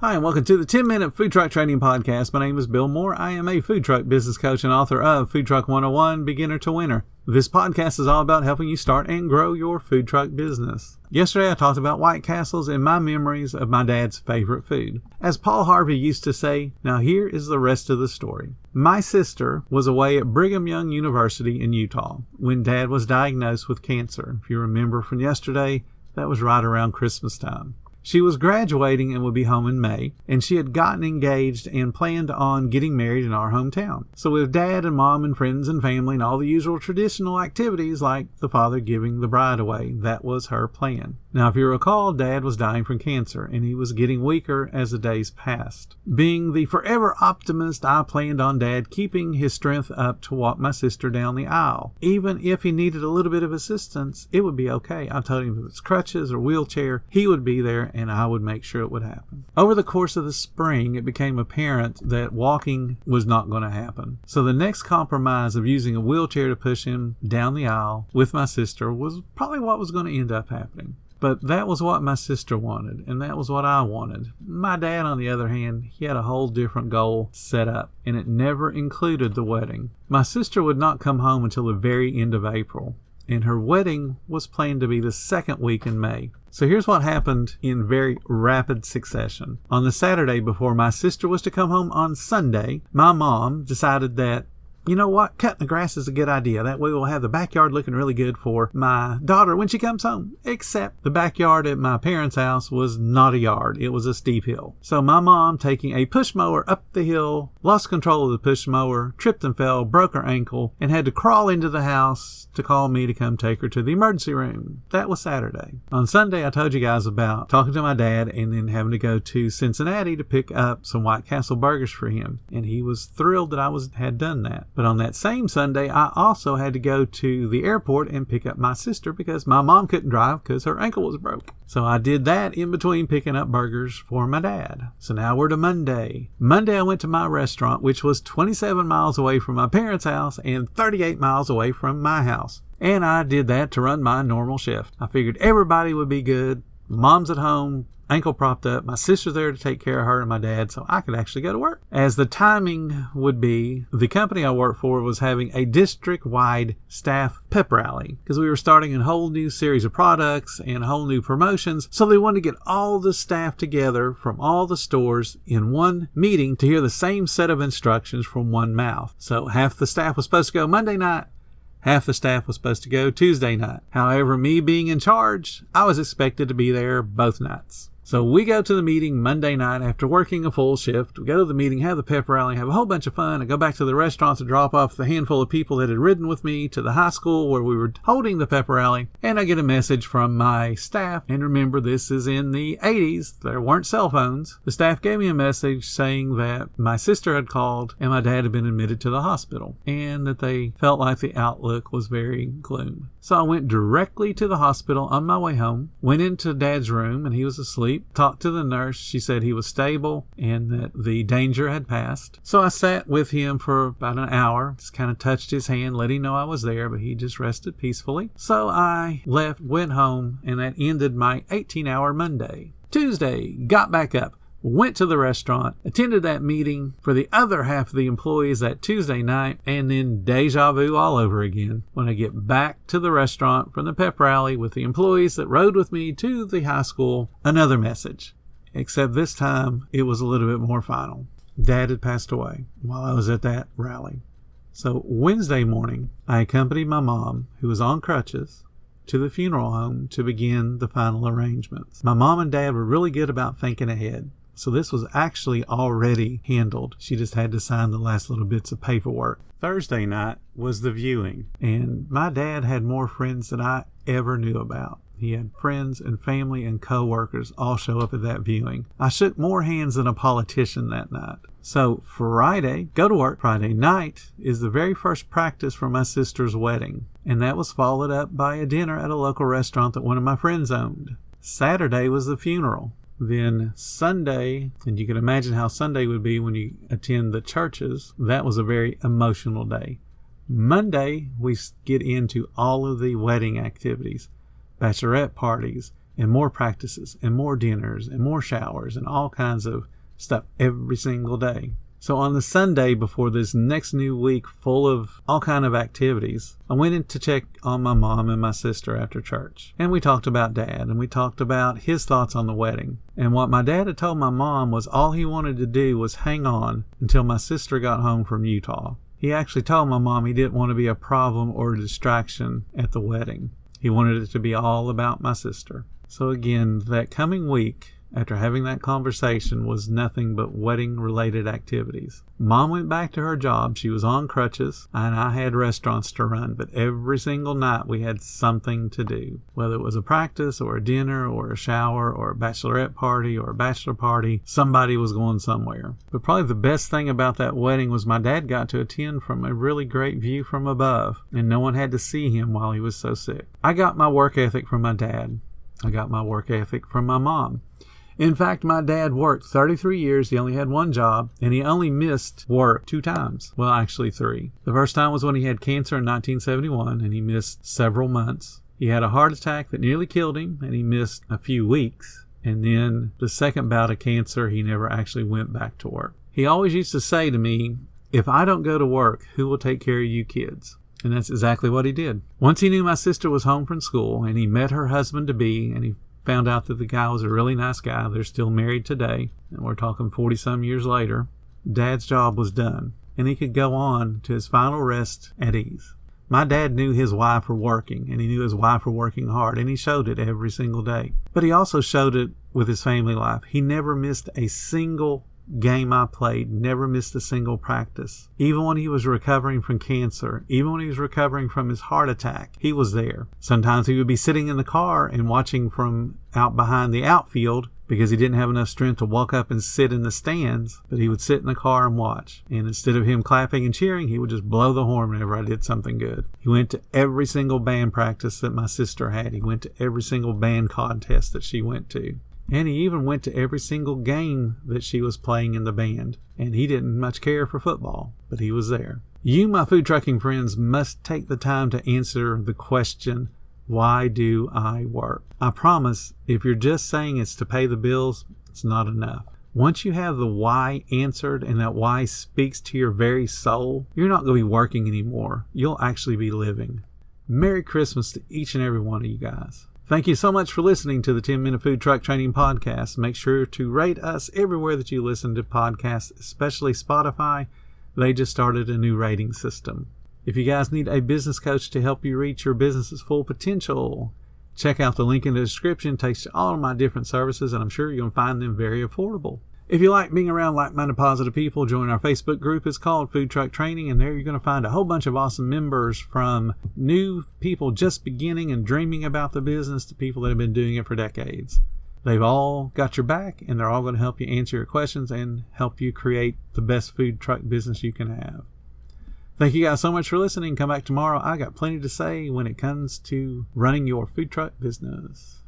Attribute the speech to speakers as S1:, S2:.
S1: Hi, and welcome to the 10-Minute Food Truck Training Podcast. My name is Bill Moore. I am a food truck business coach and author of Food Truck 101, Beginner to Winner. This podcast is all about helping you start and grow your food truck business. Yesterday, I talked about White Castles and my memories of my dad's favorite food. As Paul Harvey used to say, now here is the rest of the story. My sister was away at Brigham Young University in Utah when Dad was diagnosed with cancer. If you remember from yesterday, that was right around Christmas time. She was graduating and would be home in May, and she had gotten engaged and planned on getting married in our hometown. So with Dad and Mom and friends and family and all the usual traditional activities like the father giving the bride away, that was her plan. Now, if you recall, Dad was dying from cancer, and he was getting weaker as the days passed. Being the forever optimist, I planned on Dad keeping his strength up to walk my sister down the aisle. Even if he needed a little bit of assistance, it would be okay. I told him if it's crutches or wheelchair, he would be there, and I would make sure it would happen. Over the course of the spring, it became apparent that walking was not going to happen. So the next compromise of using a wheelchair to push him down the aisle with my sister was probably what was going to end up happening. But that was what my sister wanted, and that was what I wanted. My dad, on the other hand, he had a whole different goal set up, and it never included the wedding. My sister would not come home until the very end of April, and her wedding was planned to be the second week in May. So here's what happened in very rapid succession. On the Saturday before my sister was to come home on Sunday, my mom decided that, you know what, cutting the grass is a good idea. That way we'll have the backyard looking really good for my daughter when she comes home. Except the backyard at my parents' house was not a yard. It was a steep hill. So my mom, taking a push mower up the hill, lost control of the push mower, tripped and fell, broke her ankle, and had to crawl into the house to call me to come take her to the emergency room. That was Saturday. On Sunday, I told you guys about talking to my dad and then having to go to Cincinnati to pick up some White Castle burgers for him. And he was thrilled that I had done that. But on that same Sunday, I also had to go to the airport and pick up my sister because my mom couldn't drive because her ankle was broke. So I did that in between picking up burgers for my dad. So now we're to Monday. Monday, I went to my restaurant, which was 27 miles away from my parents' house and 38 miles away from my house. And I did that to run my normal shift. I figured everybody would be good. Mom's at home, ankle propped up, my sister's there to take care of her and my dad, so I could actually go to work. As the timing would be, the company I worked for was having a district-wide staff pep rally because we were starting a whole new series of products and whole new promotions, so they wanted to get all the staff together from all the stores in one meeting to hear the same set of instructions from one mouth. So half the staff was supposed to go Monday night, half the staff was supposed to go Tuesday night. However, me being in charge, I was expected to be there both nights. So we go to the meeting Monday night after working a full shift. We go to the meeting, have the pep rally, have a whole bunch of fun. I go back to the restaurant to drop off the handful of people that had ridden with me to the high school where we were holding the pep rally. And I get a message from my staff. And remember, this is in the 80s. There weren't cell phones. The staff gave me a message saying that my sister had called and my dad had been admitted to the hospital and that they felt like the outlook was very gloom. So I went directly to the hospital on my way home, went into Dad's room and he was asleep. Talked to the nurse. She said he was stable and that the danger had passed. So I sat with him for about an hour, just kind of touched his hand, let him know I was there, but he just rested peacefully. So I left, went home, and that ended my 18-hour Monday. Tuesday, got back up, went to the restaurant, attended that meeting for the other half of the employees that Tuesday night, and then deja vu all over again when I get back to the restaurant from the pep rally with the employees that rode with me to the high school. Another message, except this time it was a little bit more final. Dad had passed away while I was at that rally. So Wednesday morning, I accompanied my mom, who was on crutches, to the funeral home to begin the final arrangements. My mom and dad were really good about thinking ahead. So this was actually already handled. She just had to sign the last little bits of paperwork. Thursday night was the viewing, and my dad had more friends than I ever knew about. He had friends and family and co-workers all show up at that viewing. I shook more hands than a politician that night. So Friday, go to work. Friday night is the very first practice for my sister's wedding, and that was followed up by a dinner at a local restaurant that one of my friends owned. Saturday was the funeral. Then Sunday, and you can imagine how Sunday would be when you attend the churches, that was a very emotional day. Monday, we get into all of the wedding activities, bachelorette parties, and more practices and more dinners and more showers and all kinds of stuff every single day. So on the Sunday before this next new week full of all kind of activities, I went in to check on my mom and my sister after church. And we talked about Dad, and we talked about his thoughts on the wedding. And what my dad had told my mom was all he wanted to do was hang on until my sister got home from Utah. He actually told my mom he didn't want to be a problem or a distraction at the wedding. He wanted it to be all about my sister. So again, that coming week, after having that conversation, was nothing but wedding-related activities. Mom went back to her job. She was on crutches, and I had restaurants to run, but every single night we had something to do. Whether it was a practice or a dinner or a shower or a bachelorette party or a bachelor party, somebody was going somewhere. But probably the best thing about that wedding was my dad got to attend from a really great view from above, and no one had to see him while he was so sick. I got my work ethic from my dad. I got my work ethic from my mom. In fact, my dad worked 33 years. He only had one job, and he only missed work 2 times. Well, actually 3. The first time was when he had cancer in 1971, and he missed several months. He had a heart attack that nearly killed him, and he missed a few weeks. And then the second bout of cancer, he never actually went back to work. He always used to say to me, "If I don't go to work, who will take care of you kids?" And that's exactly what he did. Once he knew my sister was home from school, and he met her husband-to-be, and he found out that the guy was a really nice guy. They're still married today, and we're talking 40-some years later. Dad's job was done, and he could go on to his final rest at ease. My dad knew his wife were working, and he knew his wife were working hard, and he showed it every single day. But he also showed it with his family life. He never missed a single game I played, never missed a single practice. Even when he was recovering from cancer, even when he was recovering from his heart attack, he was there. Sometimes he would be sitting in the car and watching from out behind the outfield because he didn't have enough strength to walk up and sit in the stands, but he would sit in the car and watch. And instead of him clapping and cheering, he would just blow the horn whenever I did something good. He went to every single band practice that my sister had. He went to every single band contest that she went to. And he even went to every single game that she was playing in the band. And he didn't much care for football, but he was there. You, my food trucking friends, must take the time to answer the question, why do I work? I promise, if you're just saying it's to pay the bills, it's not enough. Once you have the why answered and that why speaks to your very soul, you're not going to be working anymore. You'll actually be living. Merry Christmas to each and every one of you guys. Thank you so much for listening to the 10-Minute Food Truck Training Podcast. Make sure to rate us everywhere that you listen to podcasts, especially Spotify. They just started a new rating system. If you guys need a business coach to help you reach your business's full potential, check out the link in the description. It takes you to all of my different services, and I'm sure you're going to find them very affordable. If you like being around like-minded positive people, join our Facebook group. It's called Food Truck Training, and there you're going to find a whole bunch of awesome members, from new people just beginning and dreaming about the business to people that have been doing it for decades. They've all got your back, and they're all going to help you answer your questions and help you create the best food truck business you can have. Thank you guys so much for listening. Come back tomorrow. I got plenty to say when it comes to running your food truck business.